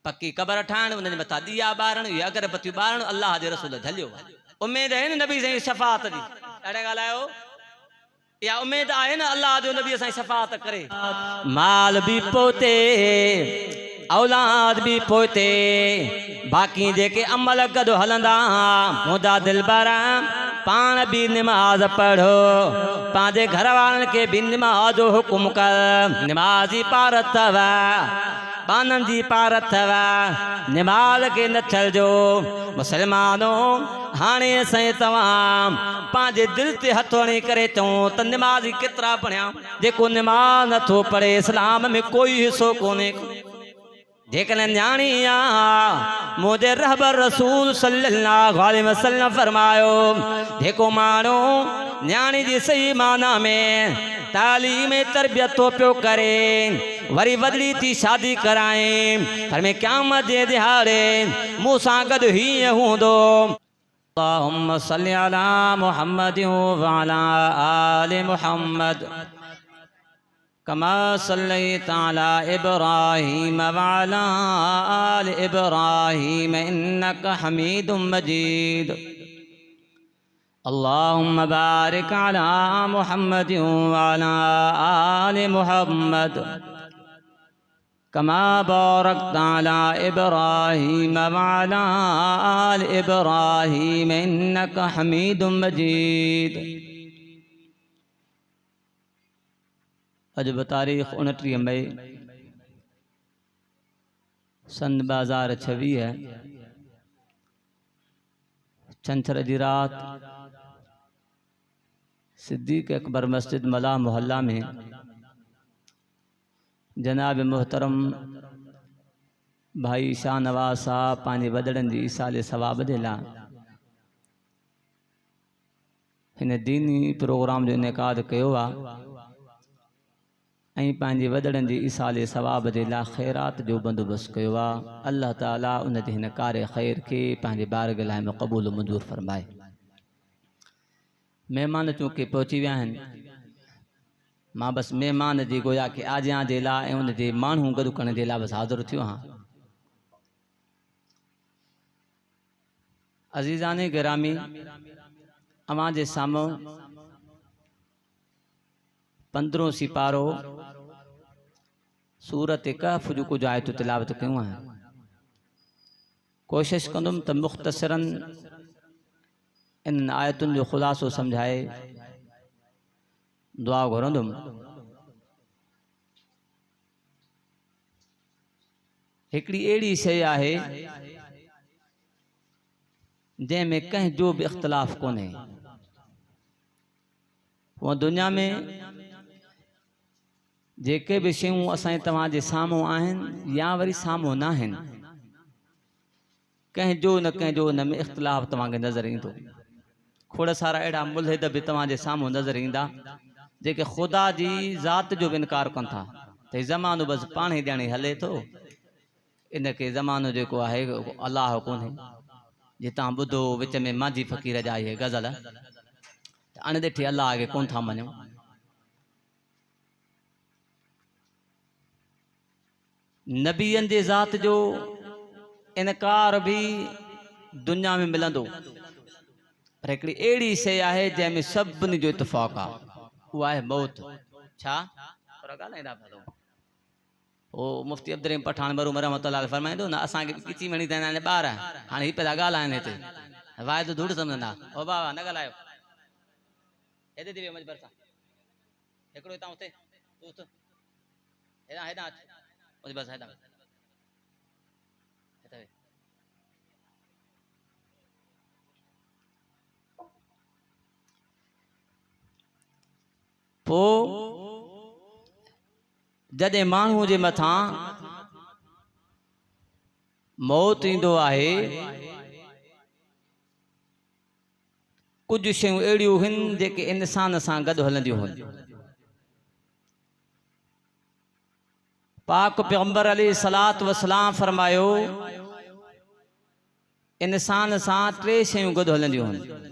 पक्की कबर ठाण उन मथा दिया बारण या अगरबत्ती बारण अल्लाह जे रसूल झलियो उम्मीद है न नबी साईं शफाअत जी अड़े ॻाल्हायो या उम्मीद आहे न अल्लाह जो नबी साईं शफाअत करे माल भी पोते औलाद भी पोते बाकी जेके अमल गॾु हलंदा मुंहिंजा दिलबर पाण भी नमाज पढ़ो पंहिंजे घर वारनि खे भी नमाज जो हुकुम कर नमाज़ी पार अथव बानन जी पार अथव नमाज के न छॾिजो मुसलमानो हाणे साईं तव्हां पंहिंजे दिल ते हथ हणी करे चऊं त नमाज़ी केतिरा पढ़िया जेको नमाज नथो पढ़े इस्लाम में कोई हिस्सो कोन्हे जेकॾहिं न्याणी आहे मुंहिंजे रहबर रसूल सल्लल्लाहु अलैहि वसल्लम फरमायो जेको माण्हू न्याणी जी सही माना में तालीम तरबियत तो पियो करे वरी वॾड़ी थी शादी कराए पर में क़यामत जे दिहाड़े मूंसां गॾु हीअं हूंदो अल्लाहुम्मा सल्ली अला मुहम्मद व अला आलि मुहम्मद कमा सल्लैता अला इब्राहीम व अला आलि इब्राहीम इन्नका हमीदुम मजीद अल्लाहुम्मा बारिक अला मुहम्मद व अला आलि मुहम्मद कमा बारकता अला इब्राहीम व अला आलि इब्राहीम इन्नका हमीदुम मजीद। अज तारीख़ 29 मई सन 2026 छंछर जी रात सिद्दीक़ अकबर मस्जिद मला मोहल्ला में जनाब मोहतरम भाई शाहनवाज साहब पांच वॾड़नि जी ईसाले सवाब जे लाइ हिन दीनी प्रोग्राम जो इनेकाद कयो आहे ऐं पंहिंजे वॾड़नि जी ईसाले सवाब जे लाइ ख़ैरात जो बंदोबस्तु कयो आहे। अल्लाह ताला उन जे हिन कार ख़ैर खे पंहिंजे बारगाह लाइ क़बूल मंज़ूर फरमाए। महिमान चूंकि पहुची विया आहिनि मां बसि महिमान जी गोया के आजियां जे लाइ ऐं उन जे माण्हू गॾु करण जे लाइ बसि हाज़िर थियो आहियां। अज़ीज़ाने गिरामी अवां जे साम्हूं 15 सिपारो सूरत कहफ जो कुछ आयत तिलावत कयूं है। कोशिश कंदुमि त मुख़्तसरन इन आयतुनि जो ख़ुलासो समझाए दुआ घुरंदुमि। हिकिड़ी अहिड़ी शइ आहे जंहिंमें कंहिं जो बि इख़्तिलाफ़ कोन्हे। वो दुनिया में जेके भी शयूं असां तव्हांजे साम्हूं आहिनि या वरी साम्हूं न आहिनि कंहिं जो न कंहिं जो उन में इख़्तिलाफ़ तव्हांखे नज़र ईंदो। खोड़ सारा अहिड़ा मुल्हिद बि तव्हांजे साम्हूं नज़र ईंदा जेके ख़ुदा जी ज़ात जो बि इनकार कनि था त ज़मानो बसि पाण ई ॼाणे हले थो इनके ज़मानो जेको आहे अलाह कोन्हे। जे तव्हां ॿुधो विच में मांझी फ़क़ीर जा इहे गज़ल अणॾिठे अलाह खे कोन था मञूं। नबियन जे ज़ात जो इनकार भी दुनिया में मिलंदो पर हिकिड़ी अहिड़ी शइ आहे जंहिंमें सभिनी जो इत्तेफ़ाक़ आहे उहा आहे मौत। छा ओ मुफ्ती अब्दुल रहीम पठान मरूम रहमतुल्लाह फरमाईंदो न असांखे किची मणी था आहिनि ॿार हाणे हीअ पिया ॻाल्हाइनि हिते वाइदो धूड़ सम्झंदा ओ बाबा न ॻाल्हायो हेॾे थी वियो मजबर सां हिकिड़ो हितां उते तूं उथ हेॾां हेॾां अच बसि हेॾां पोइ जॾहिं माण्हू जे मथां मौत ईंदो आहे कुछ शयूं अहिड़ियूं आहिनि जेके इंसान सां गॾु हलंदियूं आहिनि। पाक पैगंबर अलैहिस्सलात वसलाम फरमायो इंसान सां 3 शयूं गॾु हलंदियूं आहिनि।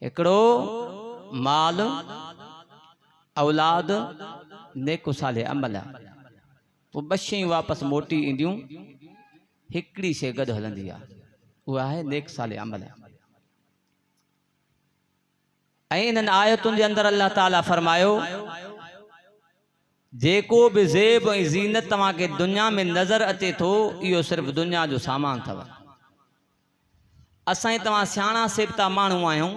हिकिड़ो माल औलाद नेक साले अमल। पोइ ॿ शयूं वापसि मोटी ईंदियूं, हिकिड़ी शइ गॾु हलंदी आहे, उहा आहे नेक साले अमल। ऐं इन्हनि आयतुनि जे अंदरि अल्लाह ताला फरमायो जेको बि ज़ेब ऐं ज़ीनत तव्हांखे दुनिया में नज़र अचे थो इहो सिर्फ़ु दुनिया जो सामान अथव। असां तव्हां सियाणा सेबता माण्हू आहियूं,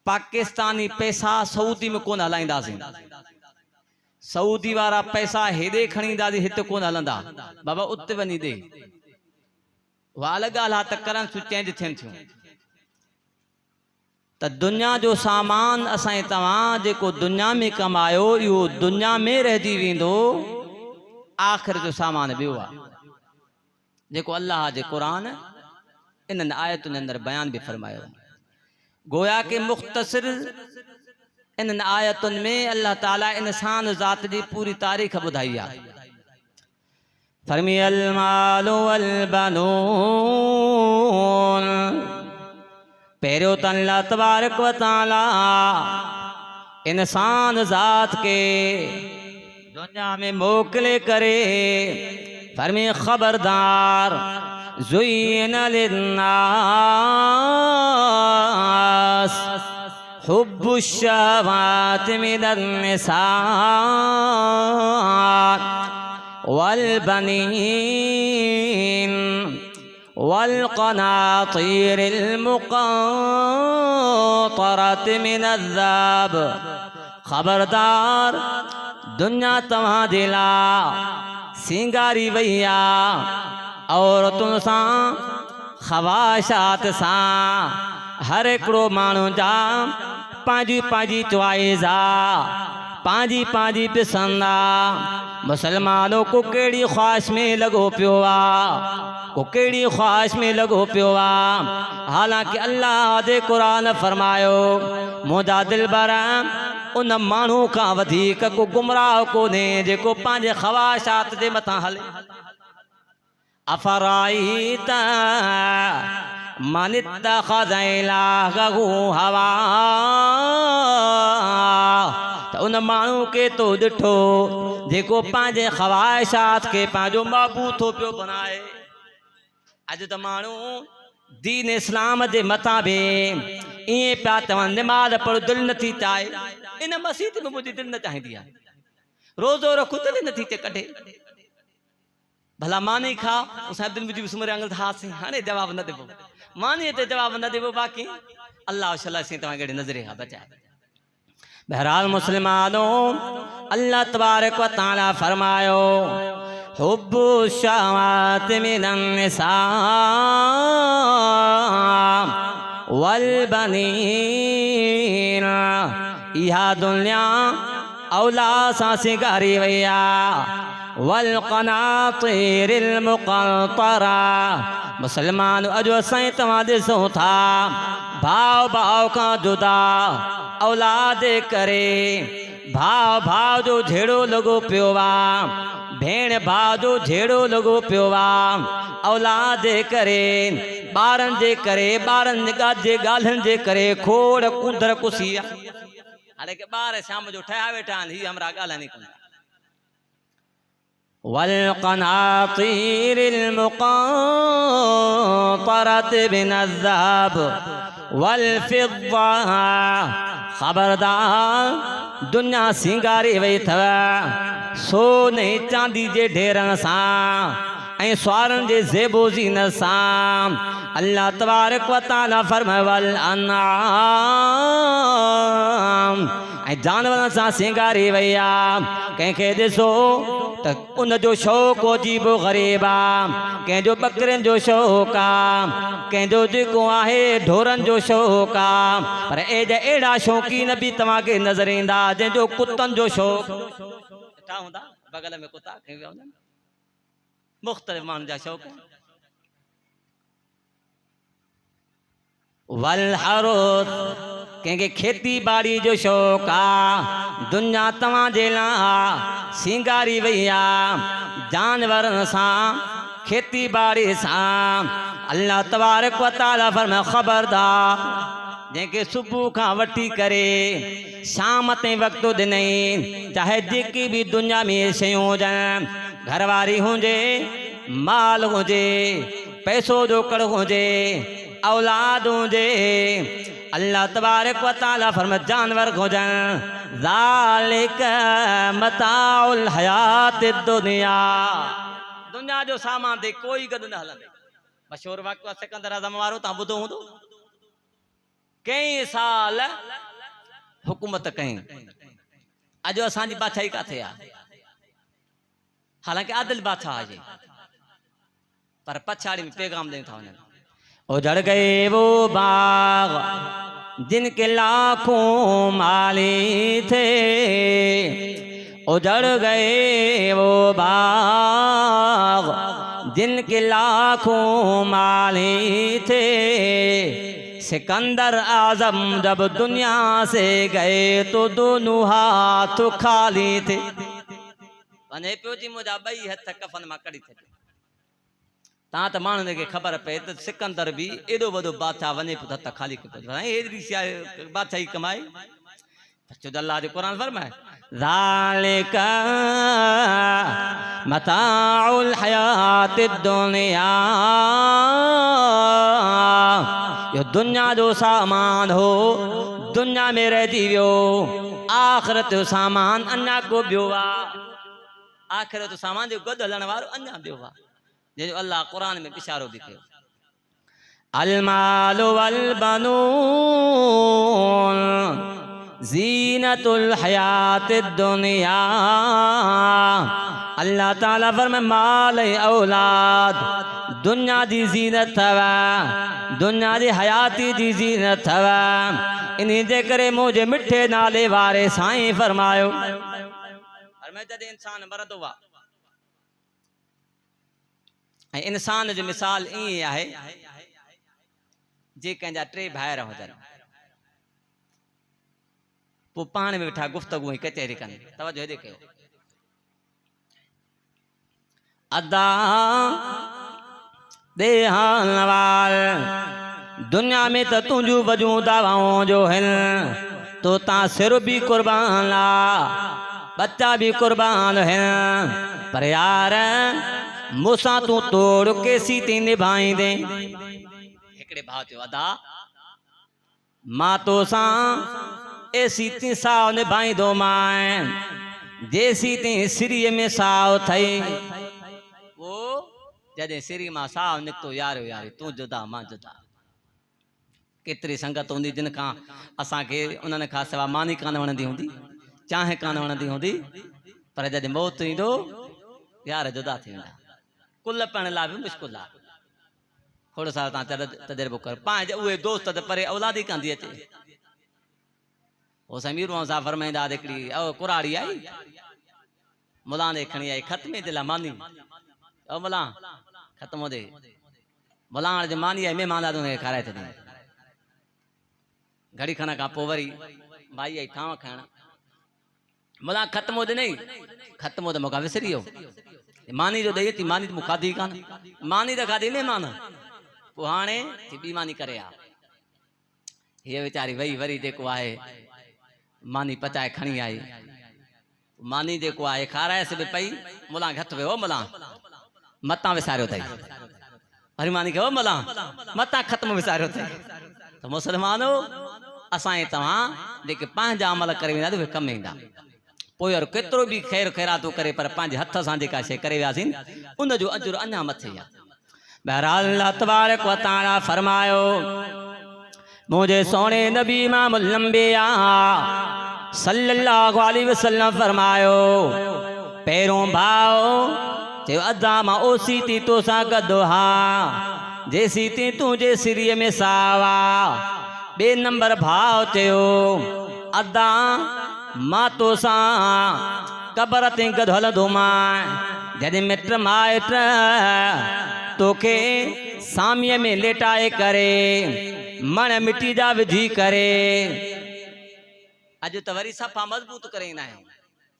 पाकिस्तानी पैसा सऊदी में कोन हलाईंदासीं, सऊदी वारा पैसा हेॾे खणी ईंदासीं, हिते कोन हलंदा, बाबा उते वञी ॾे। उहा अलॻि ॻाल्हि आहे त करंसियूं चेंज थियनि थियूं, त दुनिया जो सामान असां तव्हां जेको दुनिया में कमायो इहो दुनिया में रहिजी वेंदो, आख़िर जो सामान ॿियो आहे जेको अल्लाह जे क़ुरान इन्हनि आयतुनि अंदरि बयान बि फरमायो। गोया के मुख़्तसिर इन्हनि आयतुनि में अल्लाह ताला इंसान ज़ात जी पूरी तारीख़ ॿुधाई आहे। फरमियल मालु वल बनून, पहिरियों त अल्लाह तबारक व तआला इंसान ज़ात के दुनिया में मोकिले करे फरमी ख़बरदार ज़ुय्यिन लिन्नास हुब्बुश शहवाति मिनन निसा वल बनीन वल क़नातीरिल मुक़ंतरति मिनज़ ज़हब। ख़बरदार दुनिया तव्हां जे लाइ सिंगारी वई आहे औरतुनि सां, ख़वाशात सां। हर हिकिड़ो माण्हू जा पंहिंजी पंहिंजी चॉइस आहे, पंहिंजी पंहिंजी पसंदि आहे। मुसलमानों को कहिड़ी ख़्वाहिश में लॻो पियो आहे, को कहिड़ी ख़्वाहिश में लॻो पियो आहे। हालांकि अल्लाह जे क़ुरान फरमायो मुंहिंजा दिलबर उन माण्हू खां वधीक को गुमराह कोन्हे जेको पंहिंजे ख़वाहिशात जे मथां हले। अफराईत मन इत्तख़ज़ इलाहहु हवा, त उन माण्हू खे तो ॾिठो जेको पंहिंजे ख़वाहिशात खे पंहिंजो महबूब थो पियो बणाए। अॼु त माण्हू दीन इस्लाम जे मथां बि ईअं पिया चवनि निमाज़ पढ़ो दिलि नथी चाहे, इन मस्जिद में मुंहिंजी दिलि न चाहींदी आहे, रोज़ो रखो दिलि नथी चे कढे, भला मानी खा असां दिलि में सुम्हरिया आंगल थासीं। हाणे जवाबु न ॾिबो, मानी ते जवाबु न ॾिबो, बाक़ी अल्लाह शला से तव्हांखे नज़रे खां बचाए। बहरहाल मुस्लिमानों, अल्लाह तबारक व तआला फरमायो हुब्बु शहवाति मिनन निसा वल बनीन, इहा दुनिया औलाद सां सिंगारी वई आहे। वल क़नातीरिल मुक़ंतरा, मुसलमान अॼु असां तव्हां ॾिसूं था भाव भाव खां जुदा औलाद करे भाव भाव जो झेड़ो लॻो पियो आहे, भेण भाउ जो झेड़ो लॻो पियो आहे। औलाद करे ॿारनि जे करे ॿारनि जे ॻाल्हियुनि जे करे खोड़ कुंदर कुसी आहे। हाणे के ॿार शाम जो ठहिया वेठा आहिनि, हीअ हमरा ॻाल्हाइनि कोन। वल क़नातीरिल मुक़ंतरति मिनज़ ज़हब वल फिद्दा, ख़बरदार दुनिया सिंगारी वई अथव सोने चांदी जे ढेरनि सां ऐं स्वारनि जे ज़ेबो ज़ीनत सां। अल्लाह तबारक व तआला फरमाए वल अनआम, ऐं जानवरनि सां सिंगारी वई आहे। कंहिंखे ॾिसो त उन जो शौक़ु अजीबो ग़रीब आहे, कंहिंजो ॿकरियुनि जो शौक़ु आहे, कंहिंजो जेको आहे ढोरनि जो शौक़ु आहे, पर अहिड़ा शौक़ीन बि तव्हांखे नज़र ईंदा जंहिंजो कुतनि जो शौक़ु हूंदा, बगल में कुता खणी विया हूंदा, मुख़्तलिफ़ माण्हुनि जा शौक़ु। वल हरुस, कंहिंखे खेती बाड़ी जो शौक़ु आहे। दुनिया तव्हां जे लाइ सिंगारी वई आहे जानवरनि सां, खेती बाड़ी सां। अल्लाह तबारक व तआला फरमाए ख़बरदार जंहिंखे सुबुह खां वठी करे शाम ताईं वक़्तु ॾिनई, चाहे जेकी बि दुनिया में शयूं हुजनि, घरवारी हुजे, माल हुजे, पैसो जोकड़ हुजे, औलाद हुजे, अल्लाह तबारक व तआला फरमाए जानवर हुजनि, ज़ालिक मताउल हयात दुनिया। दुनिया जो सामान ते कोई गॾु न हलंदे। मशहूर वक़्तु आहे सिकंदर आज़म वारो, तव्हां ॿुधो हूंदो। कई साल हुकूमत कई, अॼु असांजी बादशाही किथे आहे? हालांकि आदिल बादशाह आहे, पर पछाड़ी में पैगाम ॾेई था वञनि। उजड़ गए वो बाग जिनके लाखों माली थे, उजड़ गए वो बाग जिनके लाखों माली थे, सिकंदर आजम जब दुनिया से गए तो दोनों हाथ खाली थे। वने पियो जी मुंहिंजा ॿई हथ कफन मां कढी थे। तव्हां त माण्हुनि खे ख़बर पए त सिकंदर बि एॾो वॾो बादशाह वञे पियो त हथ खाली एॾी बादशाही कमाए। छो त अल्लाह जो क़ुरान फरमाए ज़ालिक मताउल हयातिद दुनिया, यो दुनिया जो सामान हो, दुनिया में रहिजी वियो, आख़िरत जो सामान अञा को ॿियो आहे। आख़िरत जो सामान जो गॾु हलण वारो अञा ॿियो आहे, जंहिंजो अल्लाह क़ुरान में इशारो बि कयो। अल मालु वल बनून ज़ीनतुल हयातिद दुनिया। अल्लाह ताला फरमाए माल ऐं औलाद दुनिया जी ज़ीनत अथव, दुनिया जी हयाती जी ज़ीनत अथव। इन्ही जे करे मुंहिंजे मिठे नाले वारे साईं फरमायो, फरमाए जॾहिं इंसान मरंदो आहे, ऐं इंसान जो मिसाल ईअं आहे जे कंहिंजा टे भाइर हुजनि, पोइ पाण में वेठा गुफ़्तगू कचहरी कनि। तवजो हेॾे कयो। अदा देहान वाल दुनिया में त तुंहिंजूं वजूं दवाऊं जो हिन, तो तां सिर भी कुर्बान ला, बच्चा भी कुर्बान है, पर यार मूंसां तूं तोड़ केसी थी निभाईंदे। हिकिड़े भाउ चयो अदा मां तोसां एसी ती साव निभाईंदो मां, जेसी ती सिरीअ में साव थई। वो जॾहिं सिरी मां साव निकितो यारो यारी तूं जुदा मां जुदा। केतिरी संगत हूंदी जिन खां असांखे उन्हनि खां सवाइ मानी कान वणंदी हूंदी, चांहि कान वणंदी हूंदी, पर जॾहिं मौत ईंदो यार जुदा थी वेंदा। कुल पाइण लाइ बि मुश्किल आहे। थोरो सां तव्हां तजुर्बो कर। पंहिंजे उहे दोस्त त परे औलाद ई कान थी अचे। हो समीर साहब फरमाईंदा हिकिड़ी कुराड़ी आई, मुला ने खणी आई ख़त्मे जे लाइ मानी। ओ मुला ख़त्म दे, मुला हाणे जे मानी आई महिमान आदमी खे खाराए छॾी। घड़ी खण खां पोइ वरी भाई आई ठाव खाइण। मुला ख़त्म हो नहीं, ख़त्म हो तो मूंखां विसरी वियो। मानी जो ॾेई अची मानी मूं खाधी कान, मानी त खाधी महिमान, पोइ हाणे ॿी मानी करे आ। हीअ वीचारी वई वरी जेको आहे मानी पचाए खणी आई। मानी जेको आहे खारायसि बि पई, मुला हथ वियो मुला मतां विसारियो अथई। वरी मानी खे मुला मतां ख़त्म विसारियो अथई। त मुस्लमानो असांजे तव्हां जेके पंहिंजा अमल करे वेंदा उहे कमु ईंदा। पोइ यार केतिरो बि ख़ैर ख़ैरातो करे पर पंहिंजे हथ सां जेका शइ करे वियासीं उनजो अजुर अञा मथे आहे। बहरहाल अल्लाह तबारक व तआला फरमायो मुझे सोने नबी इमामुल अंबिया सल्लल्लाहु अलैहि वसल्लम फरमायो पहिरों भाव चयो अदा मां ओसी थी तोसां गॾु हा जेसी थी तुंहिंजे सिरीअ में सावा। ॿिए नंबर भाव चयो अदा मां तोसां क़बर ते गॾु हलंदो मां। जॾहिं मिट माइट तोखे सामीअ में लेटाए करे मण मिट्टी जा विझी करे, अॼु त वरी सफ़ा मज़बूत करे ईंदा आहियूं।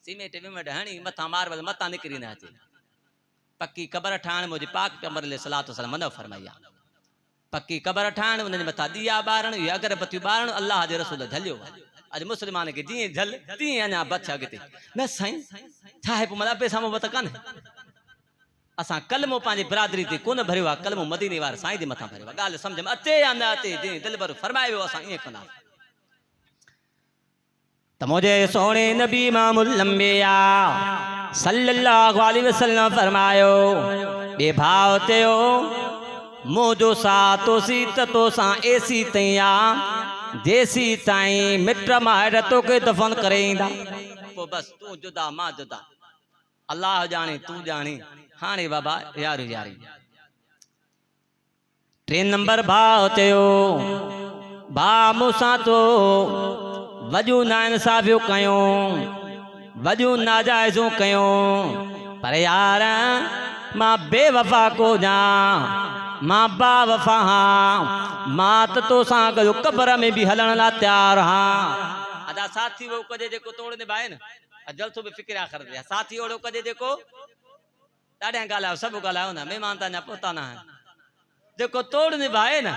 सीमेंट विमेंट हणी मथां मार्बल मथां निकिरी न अचे। पक्की क़बर ठाहिण मुंहिंजे पाक पैगंबर अलैहि सलातो वसलाम मना फरमाई आहे। पक्की कबर ठाण उन मथा दिया बारण या अगरबत्ती बारण अल्लाह जे रसूल झलियो अज मुसलमान के जी झल ती अना बच अगते न साईं छा है मतलब पे सामो बत कान असा कलमो पांजे बिरादरी ते कोन भरियो आ कलमो मदीने वार साईं दे मथा भरियो गाल समझ में अते या न अते जे दिल भर फरमायो असा ये कना त मुझे सोने नबी इमामुल अंबिया सल्लल्लाहु अलैहि वसल्लम फरमायो बे भाव तेओ मोजो सा तो सी तो सा ऐसी तैया देसी ताई मित्र मायर तो के दफन करेंदा तो बस तू जुदा मां जुदा अल्लाह जाने तू जाने हाने बाबा यार यारी 3 नंबर भाव तेओ बा मुसा तो वजू ना इंसाफियो कयो वजू नाजायजो कयो पर यार मां बेवफा को जा मां बा वफा मां तो सा गयो कब्र में भी हलण ला तैयार हां अदा साथी वो कजे जेको तोड़ ने भाई न जलसो भी फिक्र आखर दे साथी ओड़ो कजे जेको डाडे गालायो सब गालायो ना मेहमान ता ना पोता ना जेको तोड़ ने भाई न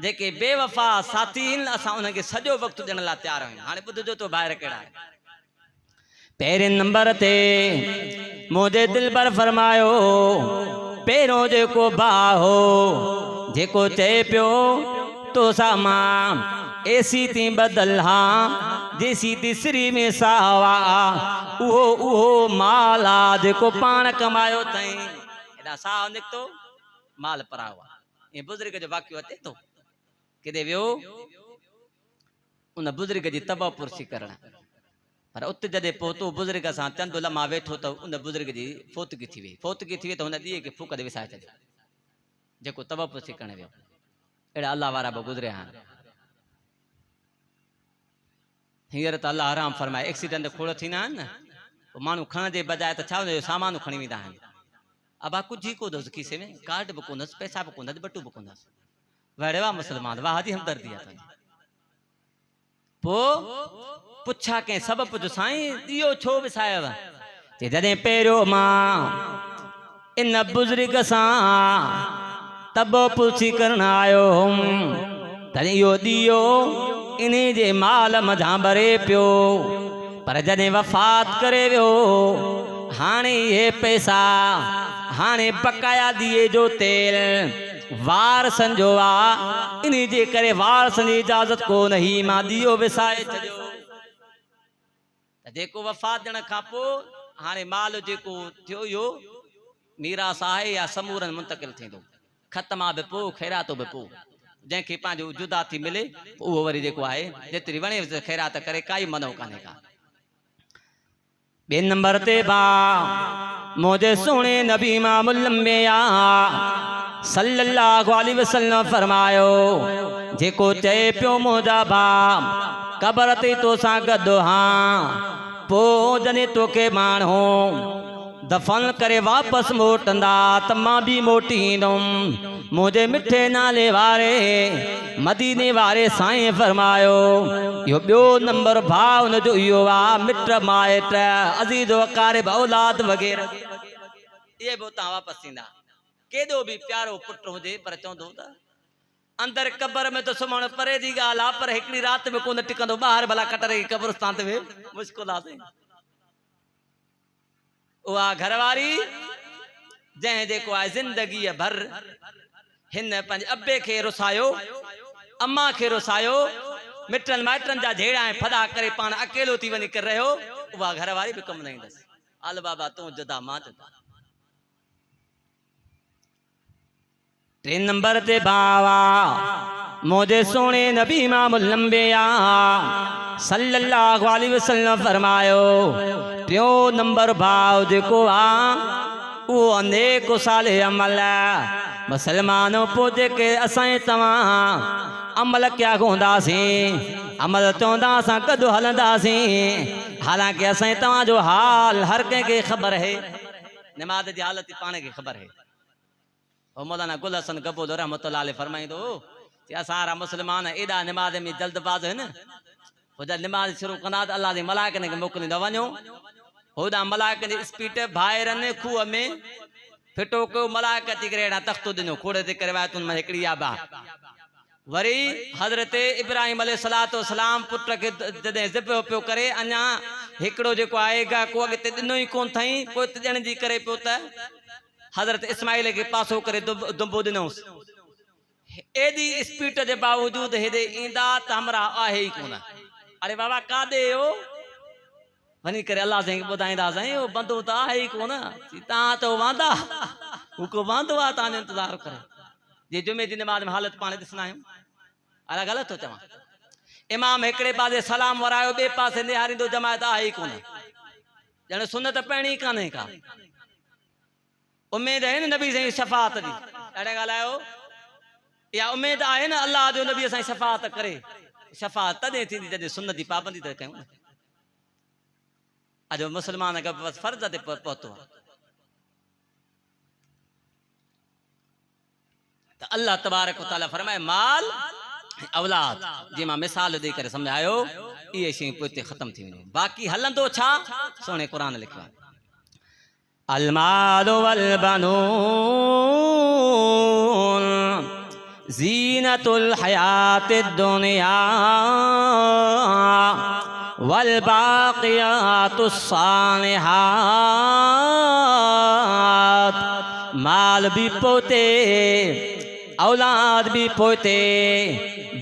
जेके बेवफा साथी इन असा उनके सजो वक्त देण ला तैयार आहियूं हाणे ॿुधजो तो ॿाहिरि कहिड़ा पहिरें नंबर ते मुझे दिल पर फरमायो पहिरों जेको भाउ हो जेको चए पियो तो सा मां ऐसी ती बदल हाँ देसी तीसरी में सावा उहो माला जेको पाण कमायो तई एडा साव निकतो माल परावा ये बुजुर्ग जो वाक्य अचे तो किदे वियो उन बुजुर्ग जी तबा पुरसी करण पर उत जदे पोतो बुजुर्ग सा चंद लमा वेठो तो उन बुजुर्ग जी फोतगी थी वे तो उन दिए के फूक दे विसाए छे जेको तबा पुरसी करण वियो एड़ा अल्लाह वारा बो गुजरे हां हियर त अल्लाह आराम फरमाए एक्सीडेंट खोड़ थीना न मानू खण जे बजाय त छा सामान खणी विदा आहिनि अब आ कुछ ही को दस किसे में कार्ड बकोनस पैसा बकोनस बटू बकोनस वड़वा मुसलमान वाह जी हमदर्दी आता पो पुछा के सब पुछ साईं दियो छो विसायव ते जदे पेरो मां इन बुजुर्ग सा तब पुछी करन आयो तने यो दियो इने जे माल मझा भरे पियो पर जदे वफात करे वियो हाणे ये पैसा हाणे बकाया दिए जो तेल वार संजोआ इन्हीं जे करे वार संजी इजाजत को नहीं मां दियो विसाए छजो जेको वफात जण खां पोइ हाणे माल जेको थियो यो मीरास आहे या समूरन मुंतकिल थींदो ख़त्मा बि पोइ ख़ैरातो बि पोइ जंहिंखे पंहिंजो जुदा थी मिले उहो वरी जेको आहे जेतिरी वणे ख़ैरात करे काई मनो कान्हे का 2 नंबर ते बा मुझे सुने नबी इमामुल अंबिया सल्लल्लाहु अलैहि वसल्लम फरमायो जेको चए पियो मुंहिंजा बा कबर ते तो सां गॾु हां पोइ जॾहिं तोखे माण्हू दफ़न करे वापसि मोटंदा त मां बि मोटी ईंदुमि मुंहिंजे मिठे नाले वारे मदीने वारे साईं फरमायो इहो ॿियो नंबर भाउ हुनजो इहो आहे मिट माइट अज़ीज़ वक़ारिब औलाद वग़ैरह इहे बि उतां वापसि ईंदा केॾो बि प्यारो पुटु हुजे पर चवंदो त अंदर कबर में तो सुम्हण परे जी ॻाल्हि आहे पर हिकिड़ी राति में कोन टिकंदो ॿाहिरि भला कटरे कब्रिस्तान ते मुश्किल आहे उहा घरवारी जंहिं जेको आहे ज़िंदगीअ भर हिन पंहिंजे अबे खे रुसायो अम्मा खे रुसायो मिटनि माइटनि जा झेड़ा ऐं फदा करे पाण अकेलो थी वञी करे रहियो उहा घरवारी बि कमु न ईंदसि हल बाबा तूं जुदा मां जुदा 3 नंबर ते बावा मुझे सोने नबी इमामुल अंबिया सल्लल्लाहु अलैहि वसल्लम फरमायो 3 नंबर भाव जेको आ वो अनेक साले अमल मुसलमानों पो जेके असां तव्हां अमल क्या होंदासीं अमल चवंदा असां कदो हलंदासीं हालांकि असां तव्हां जो हाल हर कंहिंखे ख़बर है नमाज जी हालत पाण खे ख़बर है ओ मौलाना गुल हसन गबोल रहमतुल्लाह अलैह फरमाइंदो कि असारा मुसलमान एडा नमाज में जल्दबाज है न हो जब नमाज शुरू कंदा त अल्लाह जे मलाइकनि खे मोकिलींदो वञो होॾां मलाइकनि जी स्पीड भाइरनि खूह में फिटो को मलाइकती करे एड़ा तख्तो दिनो खोड़े ते करे वातुन में हिकड़ी आबा वरी हजरत इब्राहिम अलैहिस्सलातो सलाम पुत्र के जदे ज़िब्ह पियो करे अञा हिकड़ो जेको आएगा को अॻिते ॾिनो ई कोन थई पोइ ॾियण जी करे पियो त हजरत इस्माइल के पासो करे दुंबो ॾिनोसि एडी स्पीड के बावजूद हेदे ईंदा त हमरा आहे ई कोन अरे बाबा कादे हो वनी करे अल्लाह से ॿुधाईंदा साईं वो बंदो त आहे ई कोन तव्हां तो वांदा हू को वांदो आहे तव्हांजो इंतज़ार करे जे जुमे जी नमाज़ में हालत पाण ॾिसंदा आहियूं अला ग़लति थो चवां इमाम हिकिड़े पासे सलाम वरायो ॿिए पासे निहारींदो जमायत आहे ई कोन ॼण सुनत पहिरीं कान्हे का उम्मीद है न नबी साईं शफ़ाअत जी ॾाढे ॻाल्हायो या उम्मीद आहे न अल्लाह जो नबी साईं शफ़ाअत करे शफ़ाअत तॾहिं थींदी जॾहिं सुनत जी पाबंदी त कयूं अॼु मुसलमान का बस फर्ज ते पहुतो तो अल्लाह तबारक व तआला फरमाए माल औलाद जी मां मिसाल दे करे समझायो ये शयूं पोइ खत्म थी वञे बाक़ी हलंदो छा सोने कुरान लिखियो अल माल वल बनून ज़ीनतुल हयातिद दुनिया वल बाक़ियातुस सालिहात माल भी पोते औलाद भी पोते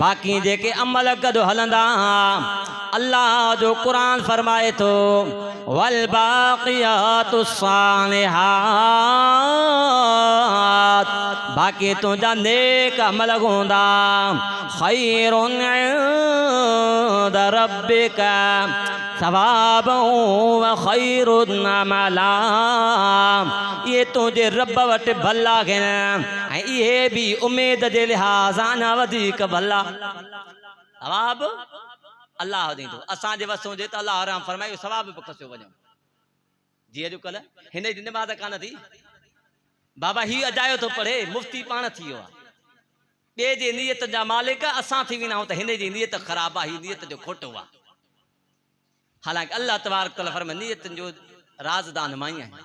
बाकी जेके अमल गॾु हलंदा अल्लाह जो कुरान फरमाए तो वल बाक़ियातुस सालिहात बाकी तुझा नेक अमल होंदा खैरुन इंद रब्बिका सवाबन व खैरुन अमला ये तुझे रब वट भला आहिनि ये भी उम्मीद जे लिहाज़ न वधीक भला सवाब अल्लाह दींदो असांजे वस हुजे त अल्लाह आराम फरमायो सवाब बि खसियो वञो जी अॼुकल्ह हिन जी निमाज़ कान थी बाबा ही अजायो तो पढ़े मुफ्ती पाण थी वियो आहे ॿिए जे नियत जा मालिक असां थी वेंदा आहियूं त हिन जी नियत ख़राबु आहे ही नियत जो खोटो आहे हालांकि अल्लाह तबारक तआला फरमाए नियतनि जो राज़दान मां ई आहियां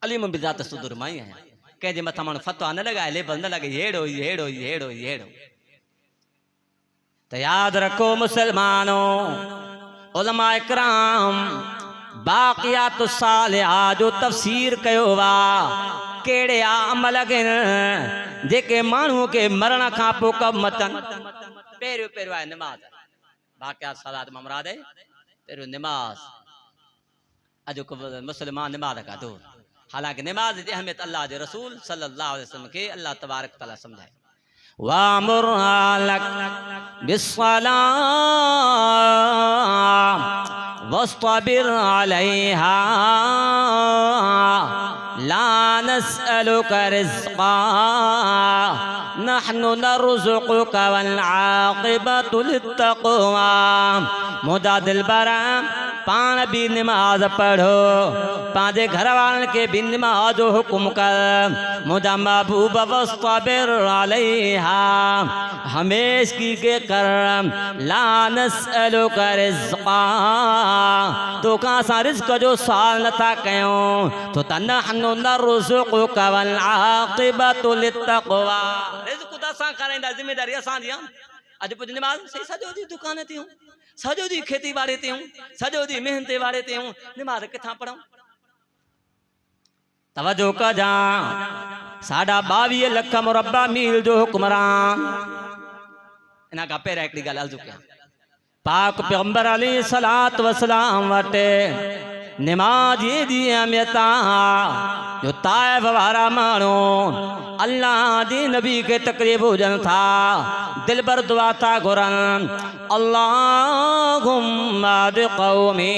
अलीम बिज़ात सुदूर मां ई आहियां कंहिंजे मथां माण्हू फतवा न लॻाए लेबल न लॻे हेड़ो ई हेड़ो ई हेड़ो ई हेड़ो तो याद रखो मुसलमानों उलमा इकराम बाक़ियातुस सालिहात जो तफसीर कयो वा केड़े अमल जेके मानू के मरण का पो कब मतन पेरियो पेरियो है नमाज बाक़ियात सालात में मुराद है पेरियो नमाज अजो मुसलमान नमाज का दो हालांकि नमाज की अहमियत अल्लाह के रसूल सल्लल्लाहु अलैहि वसल्लम के अल्लाह तबारक तआला समझाए वामुर लक बिस्सलाम वस्तबिर अलैहा ला नस्अलुका रिज़्क़ा नहनु नरज़ुक़ुका वल आक़िबतु लित्तक़वा मुदा दिलबरा पान भी नमाज पढ़ो पांजे घर वालन के भी नमाज जो हुक्म कर मुदा महबूब वस्तबिर अलैहा हमेश की के कर ला नस्अलुका रिज़्क़ा तो का सा रिज़्क़ जो सवाल न था कयूं तो नहनु नरज़ुक़ुका वल आक़िबतु लित्तक़वा रिज़्क़ त असां कराईंदा जिम्मेदारी असां जी अॼु पुॼ नमाज सही सॼो ॾींहुं दुकान ते हूं सॼो ॾींहुं खेती बाड़ी ते हूं सॼो ॾींहुं मेहनत वारे ते हूं नमाज किथां पढ़ूं तवजो कजा 22 लख मुरबा मील जो हुक्मरान इन का पहिरियां हिकिड़ी ॻाल्हि अर्ज़ु कयां पाक पैगंबर अलैहिस्सलातु वस्सलाम वटि नमाज जी अहमियत जो ताइफ वारा माण्हू अल्लाह जी नबी के तकरीब हुजनि था दिल भर दुआ था घुरनि अल्लाहुम्मा बिक़ौमी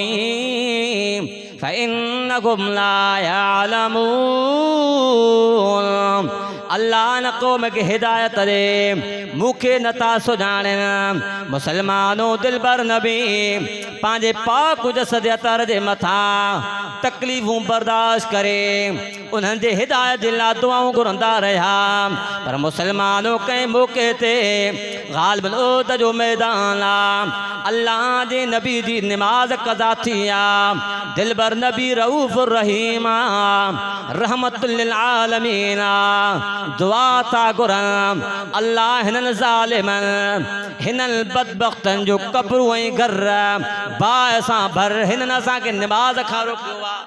फ़इन्नहुम ला यअलमून अल्लाह न कौम के हिदायत दे मुखे नथा सुञाणे मुसलमानो दिलबर नबी पांजे पाक जसद अतर जे मथा तकलीफ़ूं बर्दाश्त करे उन्हनि जे हिदायत जे लाइ दुआऊं घुरंदा रहिया पर मुसलमानो कंहिं मौक़े ते ग़ालिब उहद जो मैदान अल्लाह जे नबी जी नमाज कदा थी दिलबर नबी रऊफ़ रहीम रहमतुल लिल आलमीन दुआ था घुरन अल्लाह हिननि ज़ालिमनि हिननि बदबख्तनि जो कब्रूं ऐं घर बाहि सां भर हिननि असांखे नमाज खां रोकियो आहे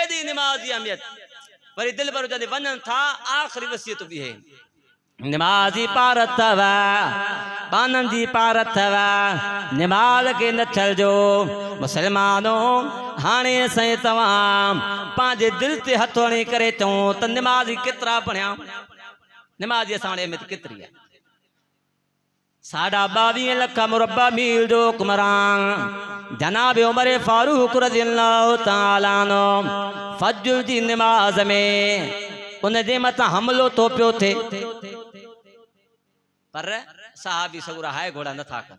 एॾी नमाज जी अहमियत वरी दिलबर जॾहिं वञनि था आख़िरी वसियत बि है नमाज़ी पार अथव बाननि जी पार अथव नमाज के न छॾिजो मुसलमानो हाणे साईं तव्हां पंहिंजे दिलि ते हथ हणी करे चऊं त नमाज़ी केतिरा पढ़िया नमाज़ी असां वटि अहमियत केतिरी आहे 22.5 लख मुरबा मील जो हुक्मरान जनाब उमर फारूक रज़ियल्लाहु तआला अन्हु फज्र जी नमाज में उन जे मथां हमलो थो पियो थिए पर सहाबी सगुरा हाय घोड़ा नथा कनि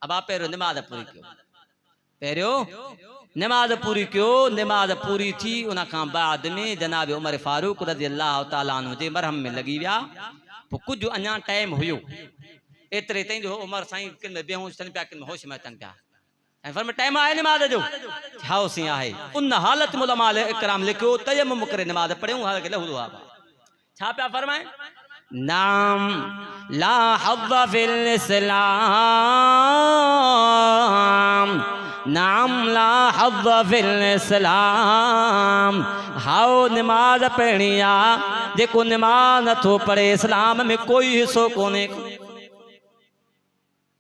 अब आप पहिरियों नमाज पूरी कयो पहिरियों नमाज पूरी कयो नमाज पूरी थी उन खां बाद में जनाब उमर फारूक रज़ियल्लाहु तआला अन्हु जे मरहम में लगी विया पोइ कुझु अञा टाइम हुयो एतिरे ताईं जो उमर साईं किन में बेहोश थियनि पिया किन में होश में अचनि पिया ऐं फरमाए टाइम आहे नमाज जो हाउसी आहे उन हालत में उलमा इकराम लिखियो तयम्मुम करे नमाज पढ़ियूं हाल के लहू आहे छा पिया फरमाए नाम ला हज़्ज़ फिल इस्लाम नाम ला हज़्ज़ फिल इस्लाम हाओ नमाज पढ़णी आहे जेको नमाज नथो पढ़े इस्लाम में कोई हिस्सो कोन्हे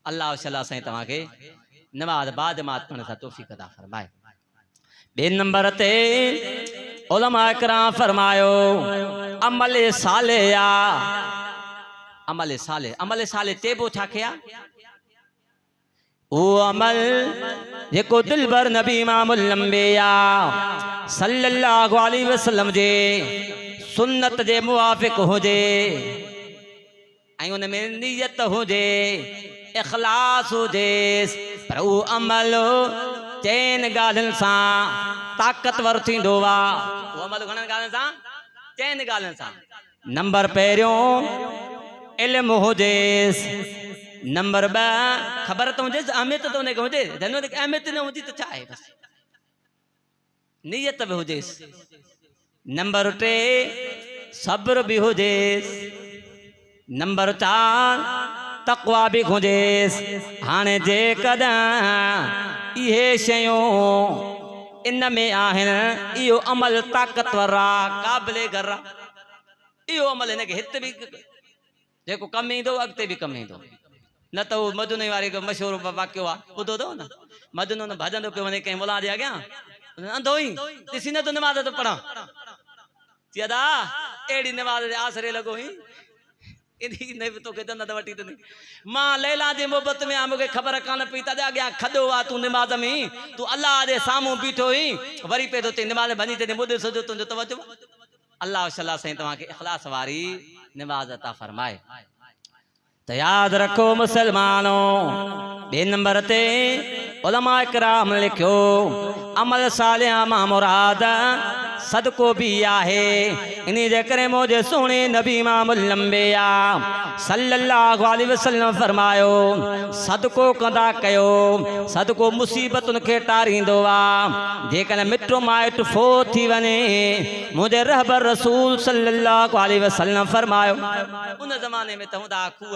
अल्लाह शल्लाह साईं तव्हां के नमाज बाद जमात पढ़ण सां तौफ़ीक़ अता फरमाए बे नंबर ते उलमा इकराम फरमायो अमल सालिया अमल साले चइबो छा खे आहे ओ अमल जेको दिलबर नबी इमामुल अंबिया सल्लल्लाहु अलैहि वसल्लम जे सुन्नत जे मुवाफ़िक़ हुजे ऐं उन में नियत हुजे इखलास हुजे पर वो अमल चैन ॻाल्हियुनि सां ताक़तवर थींदो आहे वो अमल घणनि ॻाल्हियुनि सां चैन ॻाल्हियुनि सां नंबर पहिरियों इल्मु हुजेसि नंबर 2 ख़बर त हुजेसि अहमियत त हुनखे हुजे अहमियत न हुजे त छा आहे बसि नियत बि हुजेसि नंबर 3 सब्र बि हुजेसि नंबर 4 तक़वा भी हुजेसि हाणे जेकॾहिं इहे शयूं इन में आहिनि इहो अमल ताक़तवर आहे क़ाबिले घर आहे इहो अमल हिनखे हिते बि जेको कमु ईंदो अॻिते बि कमु ईंदो न त उहो मदुनई वारे जो मशहूरु वाक़ियो आहे ॿुधो अथव न मदुनो न भॼंदो पियो वञे कंहिं मुला जे अॻियां अंधो ई ॾिसी न तो नमाज़ थो पढ़ां चई अदा अहिड़ी नमाज़ जे आसरे लॻो हुई मां लैला जी मोहब्बत में मूंखे ख़बर कान पई त अॻियां खॾो आहे तूं निमाज़ में तूं अल्लाह जे साम्हूं बीठो हुई वरी पे तो निमाज़ भञी ते ॿुध सॼो तुंहिंजो तवजो अल्लाह शल्लाह साईं तव्हांखे इख़लास वारी निमाज़ अता फरमाए त यादि रखो मुसलमानो बे नंबर ते उलमा इकराम लिखियो अमल सालिया मां मुराद सदको भी आहे इन्ही जे करे मुझे सुहिणे नबी इमामुल अंबिया सल्लल्लाहु अलैहि वसल्लम फरमायो सदको कंदा कयो सदको मुसीबतुनि खे टारींदो आहे जेकॾहिं मिटो माइट फो थी वञे मुंहिंजे रहबर रसूल सल्लल्लाहु अलैहि वसल्लम फरमायो उन ज़माने में त हूंदा खूह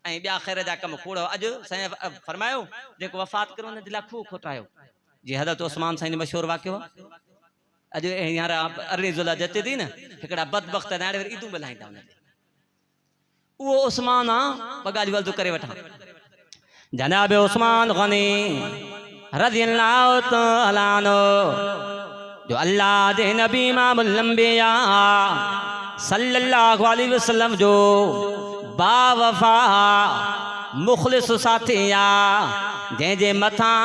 ऐं ॿिया ख़ैर जा कम खोड़ अॼु साईं फरमायो जेको वफ़ात करो हुन जे लाइ खूह खोटायो जीअं हज़रत उस्मान साईं जो मशहूरु वाक़ियो आहे अॼु हींअर 18 ज़ुल्हज अचे थी न हिकिड़ा बदबख़्त हाणे वरी ईदूं मल्हाईंदा हुन उहो उस्मान आहे ॿ ॻाल्हियूं वल्दू करे वठां जनाब उस्मान गनी रज़ियल्लाहु तआला अन्हु जो अल्लाह जे नबी इमामुल अंबिया सल्लल्लाहु अलैहि वसल्लम जो बावफा मुखलिस साथी आहे जंहिंजे मथां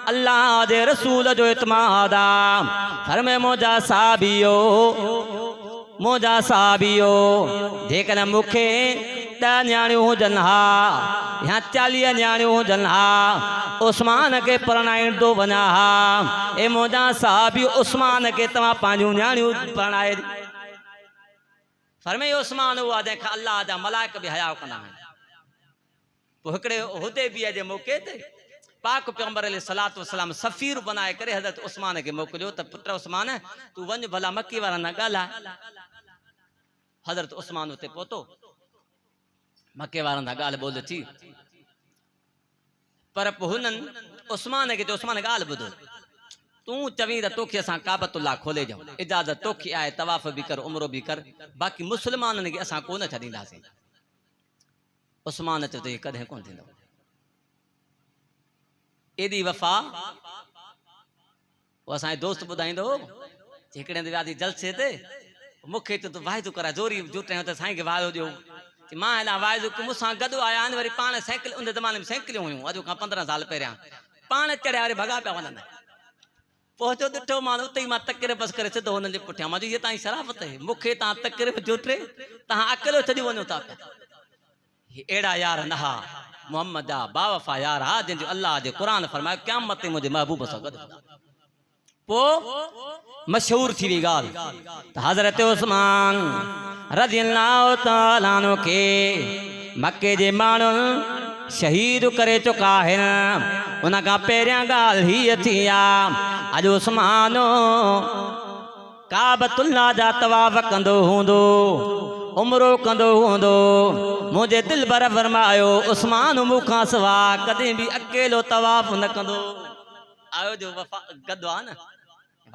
अल्लाह जे रसूल जो इत्माद आहे फरमाए मुंहिंजा साहबियो जेकॾहिं मूंखे 10 न्याणियूं हुजनि हा या 40 न्याणियूं हुजनि हा उस्मान खे परणाईंदो वञा हा ए मुंहिंजा साहबी उस्मान खे तव्हां पंहिंजूं न्याणियूं परणाए फरमाई उस्मान हुआ जंहिंखां अल्लाह जा मलाइक बि हया कंदा आहिनि पोइ हिकिड़े हुदैबिया जे मौक़े ते पाक पैगंबर अलैहिस्सलातु वस्सलाम सफ़ीर बनाए करे हज़रत उस्मान खे मोकिलियो त पुट उस्मान तूं वञ भला मक्की वारनि सां ॻाल्हाए हज़रत उस्मान उते पहुतो मक्के वारनि सां ॻाल्हि ॿोल थी पर पोइ हुननि उस्मान खे चयो उस्मान ॻाल्हि ॿुधो तूं चवीं त तोखे असां काबतुल्लाह खोले ॾियूं इजाज़त तोखे आहे तवाफ़ बि कर उमरो बि कर बाक़ी मुस्लमाननि खे असां कोन छॾींदासीं उस्मान चयो त इहे कॾहिं कोन थींदो एॾी वफ़ा पोइ असांजो दोस्त ॿुधाईंदो हिकिड़े हंधि वियासीं जलसे ते मूंखे चयो तूं वाइदो कराए जोरी जुटियो त साईं खे वाइदो ॾियो मां हेॾा वाइदो मूंसां गॾु आया आहिनि वरी पाण साइकिल उन ज़माने में साइकिलियूं हुयूं अॼु खां 15 साल पहिरियां पाण चढ़िया वरी भॻा पिया वञनि पहुचो ॾिठो माण्हू उते ई मां तकिरे बसि करे सिधो हुननि जे पुठियां मां इहा तव्हांजी शराफ़त आहे मूंखे तव्हां तकिरे में जुटे तव्हां अकेलो छॾी वञो था पिया अहिड़ा यार न हा मोहम्मद जा बावफ़ा यार हा जंहिंजो अल्लाह जे क़ुर फरमायो क़यामत ते मुंहिंजे महबूब सां गॾु पोइ मशहूर थी वई ॻाल्हि त हज़रत उस्मान रज़ियल्लाहु तआला अन्हु खे मके जे माण्हुनि शहीद करे चुका आहिनि उन खां पहिरियां ॻाल्हि हीअ थी आहे अॼु उस्मान काबतुल्लाह जा तवाफ़ कंदो हूंदो उमरो कंदो हूंदो मुंहिंजे दिल भर फरमायो उस्मान मूंखां सवा कॾहिं बि अकेलो तवाफ़ न कंदो आयो जो वफ़ा गदो आहे न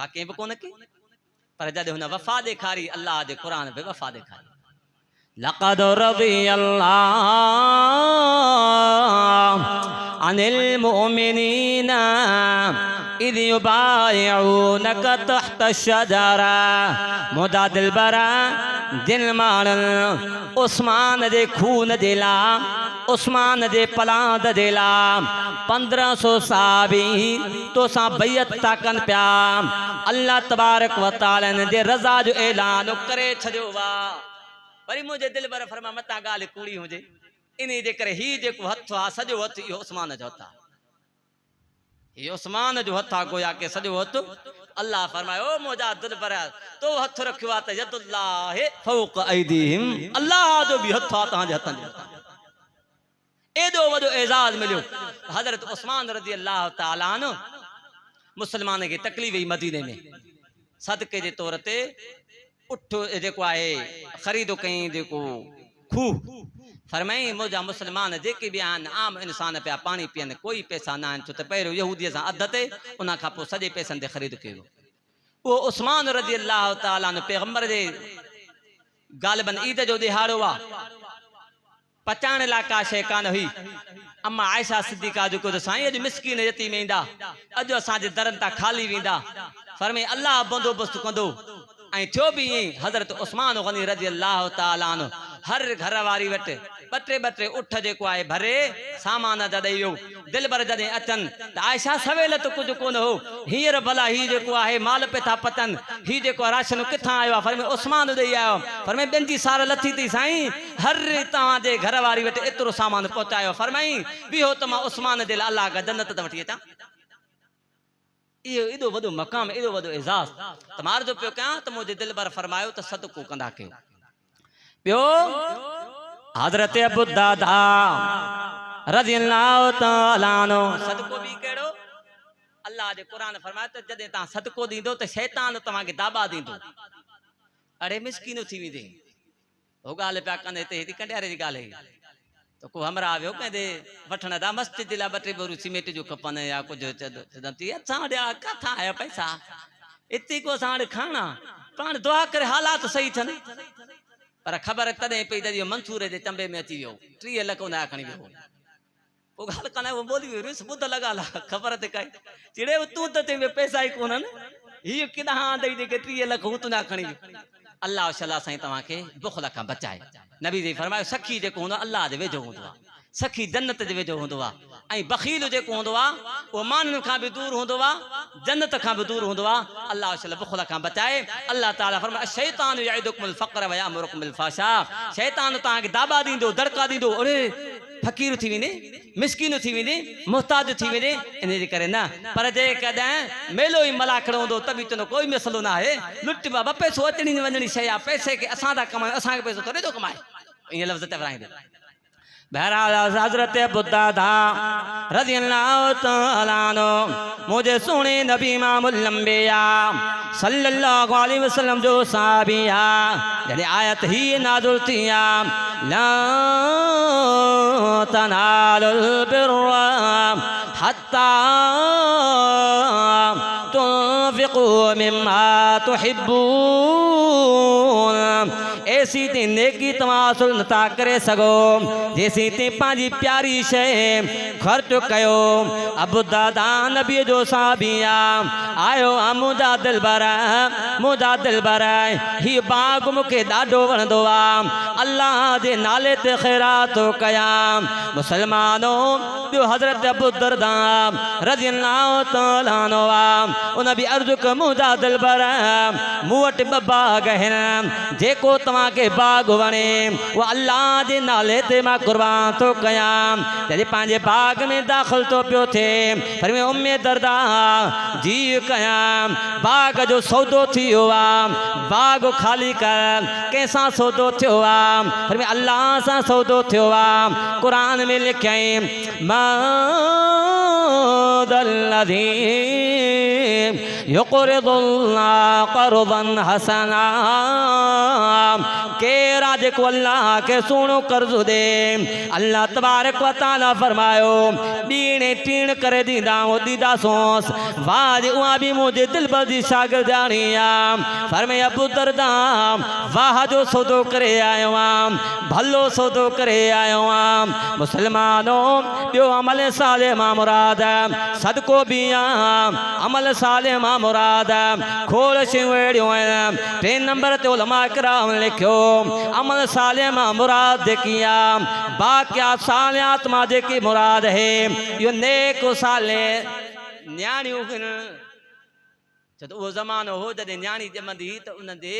वाकई बि कोन की पर जॾहिं हुन वफ़ा ॾेखारी अल्लाह जे क़ुर बि वफ़ा ॾेखारी लक़द रज़ियल्लाहु अनिल मुमिनीना इज़ युबाइऊनक तहत शजरा मुंहिंजा दिलबरा दिल माणनि उस्मान जे खून जे लाइ उस्मान जे पलांद जे लाइ 1500 साहबी तोसां बैयत था कनि पिया अल्लाह तबारक व तआला जे रज़ा जो ऐलान करे छॾियो आहे वरी मुंहिंजे दिल भर फरमा मतां ॻाल्हि कूड़ी हुजे इन जे करे हीउ जेको हथु आहे सॼो हथु इहो उस्मान जो हथु आहे हीउ उस्मान जो हथु आहे गोया के सॼो हथु अल्लाह फरमायो मुंहिंजा दिल भर तो हथु रखियो आहे त यदुल्लाह फौक़ ऐदीहिम अल्लाह जो बि हथु आहे तव्हांजे हथनि जे एॾो वॾो एज़ाज़ मिलियो हज़रत उस्मान रज़ियल्लाहु तआला अन्हु मुस्लमान खे तकलीफ़ हुई मदीने में सदके जे तौर ते उठ जेको आहे ख़रीदो कई जेको खूह फरमाई मुंहिंजा मुस्लमान जेके बि आहिनि आम इंसान पिया पाणी पीअनि कोई पैसा न आहिनि छो त पहिरियों यहूदीअ सां अध ते उन खां पोइ सॼे पैसनि ते ख़रीद कयो उहो उस्मान रज़ियल्लाहु तआला अन्हु पैगंबर जे ग़ालिबन ईद जो ॾिहाड़ो आहे पचाइण लाइ का शइ कान हुई अम्मा आयशा सिद्दीक़ा जेको त साईं अॼु मिसकीन यतीम ईंदा अॼु असांजे दरनि तां ख़ाली वेंदा फरमाई अल्लाह बंदोबस्तु कंदो ऐं थियो बि ईअं हज़रत उस्मान गनी रज़ियल्लाहु तआला अन्हु हर घर वारी वटि ॿ टे उठ जेको आहे भरे सामान जा ॾेई वियो दिल भर जॾहिं अचनि त आयशा सवेल त कुझु कोन हो हींअर भला हीउ जेको आहे माल पे था पचनि हीउ जेको राशन किथां आयो आहे फरमाई उस्मान ॾेई आयो फरमाई ॿियनि जी सार लथी थी साईं हर तव्हांजे घर वारी वटि एतिरो सामान पहुचायो फरमाई बीहो त मां उस्मान जे लाइ अल्लाह खां जन्नत त वठी अचां इहो एॾो वॾो मक़ाम एॾो वॾो एज़ाज़ त मां अर्ज़ु पियो कयां त मुंहिंजे दिल भर फरमायो त सदको कंदा कयो ॿियो हज़रत अबू दादा रज़ियल्लाहु तआला अन्हु सदको बि कहिड़ो अल्लाह जे क़ुर फरमायो त जॾहिं तव्हां सदको ॾींदो त शैतान तव्हांखे दाबा ॾींदो अड़े मिसकीनो थी वेंदे हो ॻाल्हि पिया कंदे हिते हेॾी कंडियारे जी ॻाल्हि हुई त को हमरा वियो कंहिंजे वठण था मस्जिद जे लाइ 2 टे बोरियूं सीमेंट जो खपनि या कुझु चई असां वटि किथां आया पैसा हिते को असां वटि खाणा पाण दुआ करे हालात सही थियनि पर ख़बर तॾहिं पई जॾहिं मंसूर जे चंबे में अची वियो 30 लख उनजा खणी वियो पोइ ॻाल्हि कान बोली वियो ॿुध लॻा ख़बर ते काई चिड़े तूं त चई पैसा ई कोन्हनि हीअ किथां ॾेई जेके 30 लख हू तुंहिंजा खणी वियो अल्लाह शला साईं तव्हांखे बुखल खां बचाए नबी जी फरमायो सखी जेको हूंदो अल्लाह जे वेझो हूंदो आहे, सखी जन्नत जे वेझो हूंदो आहे, ऐं बखील जेको हूंदो आहे उहो माननि खां बि दूर हूंदो आहे, जन्नत खां बि दूर हूंदो आहे। अल्लाह बुख़ल खां बचाए। अल्लाह ताला फरमाए शैतान यइदुकुमुल फ़क़्र व यअमुरुकुम बिल फ़हशा, शैतान तव्हांखे दाबा ॾींदो, दड़का ॾींदो, अरे फ़क़ीर थी वेंदे, मिसकिन थी वेंदे, मुहताज थी वेंदे, इन जे करे न। पर जेकॾहिं मेलो ई मलाखड़ो हूंदो त बि चवंदो कोई मसलो न आहे, लुट बाबा पैसो अचणी वञणी शइ आहे, पैसे खे असां था कमायूं, असांखे पैसो थोरे थो कमाए, ईअं लफ़्ज़ ते विराईंदे। बहरहाल हज़रत बुद्धा था रज़ी अल्लाह तआला अन्हु मुझे सुने नबी इमामुल अंबिया सल्लल्लाहु अलैहि वसल्लम जो साहबिया जॾहिं आयत ही नाज़िल थी ला तनालुल बिर्र हत्ता तुनफ़िक़ू मिम्मा तुहिब्बून, ऐसी ते नेकी तव्हां हासिल नथा करे सघो जेसी ते पंहिंजी प्यारी शइ ख़र्च कयो। अबू दादा नबी जो साहबिया आयो मुंहिंजा दिलबर ही बाग मूंखे ॾाढो वणंदो आहे, अल्लाह जे नाले ते ख़ैरात थो कयां। मुसलमानो ॿियो हज़रत अबू दरदा रज़ी अल्लाह तआला अन्हु उन बि अर्ज़ु कयो मुंहिंजा दिलबर मूं वटि ॿ बाग आहिनि, जेको तव्हांखे बाग वणे उहा अल्लाह जे नाले ते मां कुर्बान थो कयां। जॾहिं पंहिंजे बाग में दाख़िल थो पियो थिए पर में उम्मे दरदा जी कयां, बाग जो सौदो थी वियो आहे, बाग ख़ाली कर, कंहिंसां सौदो थियो आहे पर में अल्लाह सां सौदो थियो आहे। क़ुरान में लिखियईं मदल्लज़ी युक़रिदुल्लाह क़र्ज़न हसना, केरा जेको अल्लाह के सोनो कर्ज दे, अल्लाह तबारक व तआला फरमायो ॾीणे टीण करे ॾींदा सोस, वाह उहा बि मुंहिंजे दिलबर जी शागिर्दाणी आहे। फरमाए अबू दरदा वाह जो सौदो करे आयो आहियां, भलो सौदो करे आयो आहियां। मुसलमानो ॿियो अमल साले मां मुराद सदको बि अमल साले मां मुराद खोड़ शयूं अहिड़ियूं आहिनि। 3 नंबर ते उलमा किराम लिखियो अमल साले मां मुराद जेकी आहे बाक़ियात सालियात मां जेकी मुराद है इहो नेक साले न्याणियूं छो त उहो ज़मानो हो जॾहिं न्याणी ॼमंदी त उनजे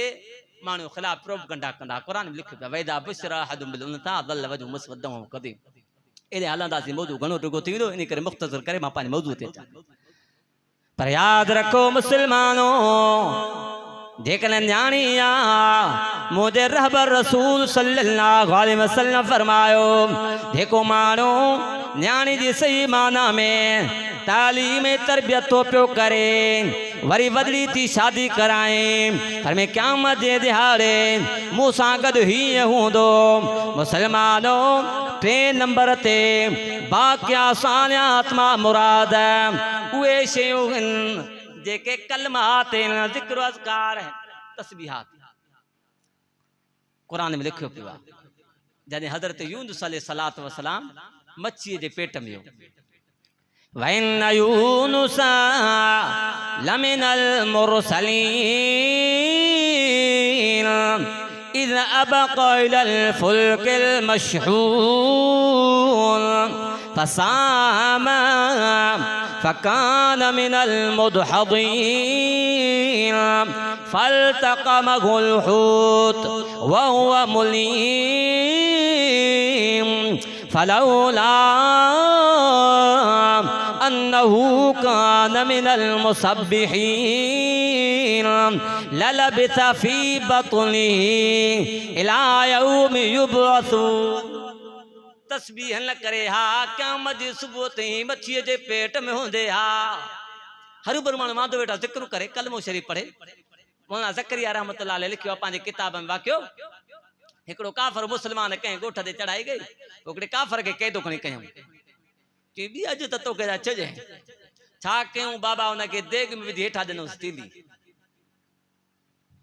माण्हू ख़िलाफ़ प्रोपगंडा कंदा। क़ुरान में लिखियो पिया वैदा बुशरा अहदुम बिल उनसा दल वजहु मुस्वदन कदीम। एॾे हलंदासीं मौज़ू घणो टुको थी वेंदो, इन करे मुख़्तसर करे मां पंहिंजे मौज़ू ते अचां। पर यादि रखो मुसलमानो जेकॾहिं न्याणी आहे मुंहिंजे रहबर रसूल सल्लल्लाहु अलैहि वसल्लम फरमायो जेको माण्हू न्याणी जी सही माना में तालीम तरबियत थो पियो करे वरी वॾड़ी थी शादी कराए पर में क़यामत जे दिहाड़े मूंसां गॾु हीअं हूंदो। मुसलमानो 3 नंबर ते बाक़िया सालियात मां मुराद उहे शयूं आहिनि जेके कलमात आहिनि, ज़िक्र अज़कार तस्बीहात। क़ुरान में लिखियो पियो आहे जॾहिं हज़रत यूनुस अलैहिस्सलातु वस्सलाम मच्छीअ जे पेट में हो वइन यूनुस लमिनल मुरसलीन इज़ अबक़ा इलल फुल्किल मशहून फसामा फकान मिनल मुदहदीन फल्तक़महुल हूत वहुव मुलीम फलौला अन्नहु कान मिनल मुसब्बिहीन ललबिथ फी बत्निही इला यौमि युबअसून। तस्बीह न करे हा क़यामत जी सुबुह ताईं मच्छीअ जे पेट में हूंदे हा। हर भर माण्हू वांदो वेठा ज़िक्र करे कलमो शरीफ़ पढ़े। मौलाना ज़करिया रहमतुल्लाह अलैह लिखियो आहे पंहिंजे किताब में वाक़ियो हिकिड़ो काफ़र मुस्लमान कंहिं ॻोठ ते चढ़ाई गई, हिकिड़े काफ़र खे क़ैदो खणी कयूं चई बि अॼु त तोखे छॾे छा कयूं बाबा हुनखे देग में विझी हेठां ॾिनोसि तीली,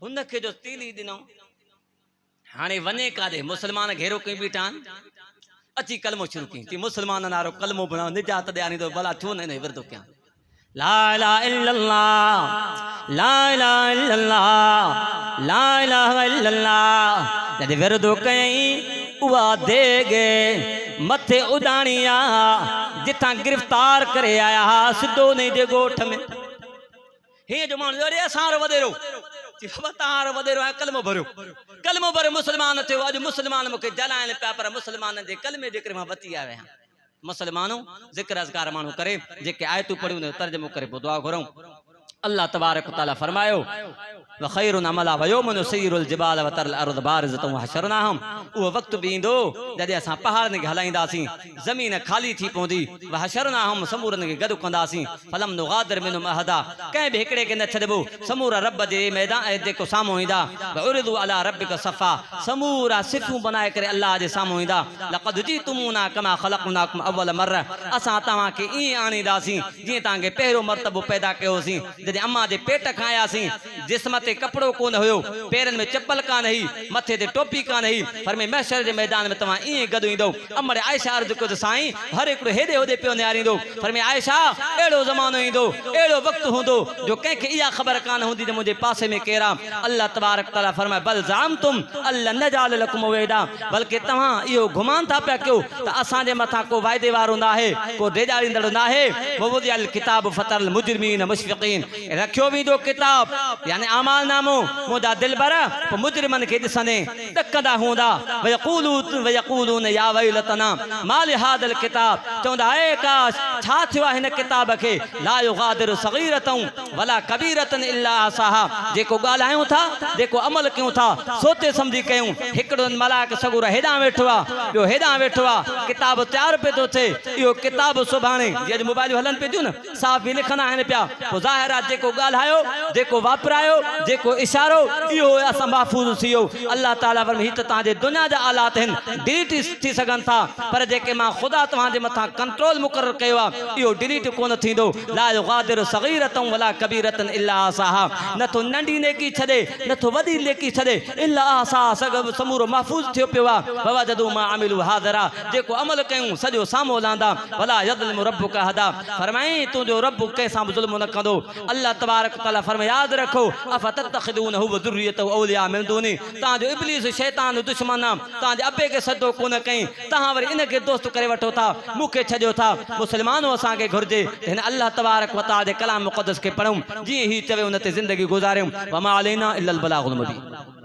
हुनखे जो तीली ॾिनो हाणे वञे काॾे मुस्लमान घेरो कई बीठा आहिनि अची कलमो शुरू कई थी मुस्लमान नारो कलमो बणाओ निजात ॾियारींदो भला छो न हिन विर्दो कयां ला इलाहा इल्लल्लाह ला इलाहा इल्लल्लाह ला इलाहा इल्लल्लाह जॾहिं विरदो कयईं उहा देगे मथे उडाणिया जिथां गिरफ्तार करे आया हा सिधो उन जे ॻोठ में हे जो माण्हू अरे असां वॾेरो तव्हां वॾेरो आहे कलमो भरियो मुस्लमान थियो अॼु मुस्लमान मूंखे जलाइनि पिया पर मुस्लमाननि जे कलमे जे करे मां बची आया आहियां मुस्लमानों ज़िक्र अज़कार माण्हू करे जेके आयतूं पढ़ियूं तर्जुमो करे पोइ दुआ घुरूं अल्लाह तबारक व तआला फरमायो व खैरुन अमला व यौमुन नसीरुल जिबाल व तरल अर्द बारिज़तन व हशरनाहुम उहो वक़्तु बि ईंदो जॾहिं असां पहाड़नि खे हलाईंदासीं ज़मीन ख़ाली थी पवंदी व हशरनाहुम समूरनि खे गॾु कंदासीं फलम नुगादिर मिनहुम अहदा कंहिं बि हिकिड़े खे न छॾिबो समूरा रब जे मैदान जेको साम्हूं ईंदा व उरिदु अला रब्बिका सफ़ा समूरा सिफ़ूं बनाए करे अल्लाह जे साम्हूं ईंदा लक़द जीतुमूना कमा ख़लक़नाकुम अव्वल मर्रा असां तव्हांखे ईअं आणींदासीं जीअं तव्हांखे पहिरियों मर्तबो पैदा कयोसीं जॾहिं अम्मा जे पेट खां आयासीं जिस्म ते कपिड़ो कोन हुयो पेरनि में चप्पल कान हुई मथे ते टोपी कान हुई पर में महशर जे मैदान में तव्हां ईअं गॾु ईंदो अमर आयशा अर्ज़ु कयो त साईं हर हिकिड़ो हेॾे होॾे पियो निहारींदो पर में आयशा अहिड़ो ज़मानो ईंदो अहिड़ो वक़्तु हूंदो जो कंहिंखे इहा ख़बर कान हूंदी त मुंहिंजे पासे में केरु आहे अल्लाह तबारक तआला फरमाए बल ज़ामतुम अल्ला नजाल लकुम वैदा बल्कि तव्हां इहो गुमान था पिया कयो त असांजे मथां को वाइदे वारो न आहे को डेॼाड़ींदड़ न आहे ववुदिअल किताब फतरल मुजरिमीन मुशफ़िक़ीन रखियो वेंदो किताब यानी अमाल नामो मुंहिंजा दिलबर पोइ मुजरिमनि खे ॾिसंदे ॾकंदा हूंदा वयक़ूलून या वैलतना माल हादल किताब चवंदा हे काश छा थियो आहे हिन किताब खे ला युगादिरु सगीरतन वला कबीरतन इल्ला असाहा जेको ॻाल्हायूं था जेको अमल कयूं था सोचे सम्झी कयूं हिकिड़ो मलाक सगुर हेॾां वेठो आहे ॿियो हेॾां वेठो आहे किताब तयारु पियो थो थिए इहो किताब सुभाणे जीअं मोबाइलियूं हलनि पियूं थियूं न साफ़ बि लिखंदा आहिनि पिया पोइ ज़ाहिर आहे जेको ॻाल्हायो जेको वापरायो जेको इशारो इहो असां महफ़ूज़ थी वियो अल्लाह ताला वरी हीअ त तव्हांजे दुनिया जा आलात आहिनि डिलीट थी सघनि था पर जेके मां ख़ुदा तव्हांजे मथां कंट्रोल मुक़ररु कयो आहे इहो डिलीट कोन थींदो ला युगादिरु सगीरतन वला कबीरतन इल्ला असाहा नथो नंढी नेकी छॾे नथो वॾी नेकी छॾे इल्ला असाहा सभु समूरो महफ़ूज़ थियो पियो आहे ववजदू मा अमिलू हाज़िरा जेको अमल कयूं सॼो साम्हूं लांदा वला यज़लिमु रब्बुका हदा फरमाई तुंहिंजो रब कंहिंसां बि ज़ुल्म न कंदो अल्लाह तबारक तआला फरमाए यादि रखो अफतत्तखिदूनहु व ज़ुर्रियतहु औलिया मिन दूनी तव्हांजो इब्लीस शैतान दुश्मन आहे तव्हांजे अबे खे सदो कोन कई तव्हां वरी इनखे दोस्त करे वठो था मूंखे छॾियो था मुस्लमानो असांखे घुरिजे हिन अल्लाह तबारक व तआला जे कलाम मुक़दस खे पढ़ूं जीअं ही चवे उन ते ज़िंदगी गुज़ारियूं वमा अलैना इल्लल बलागुल मुबीन।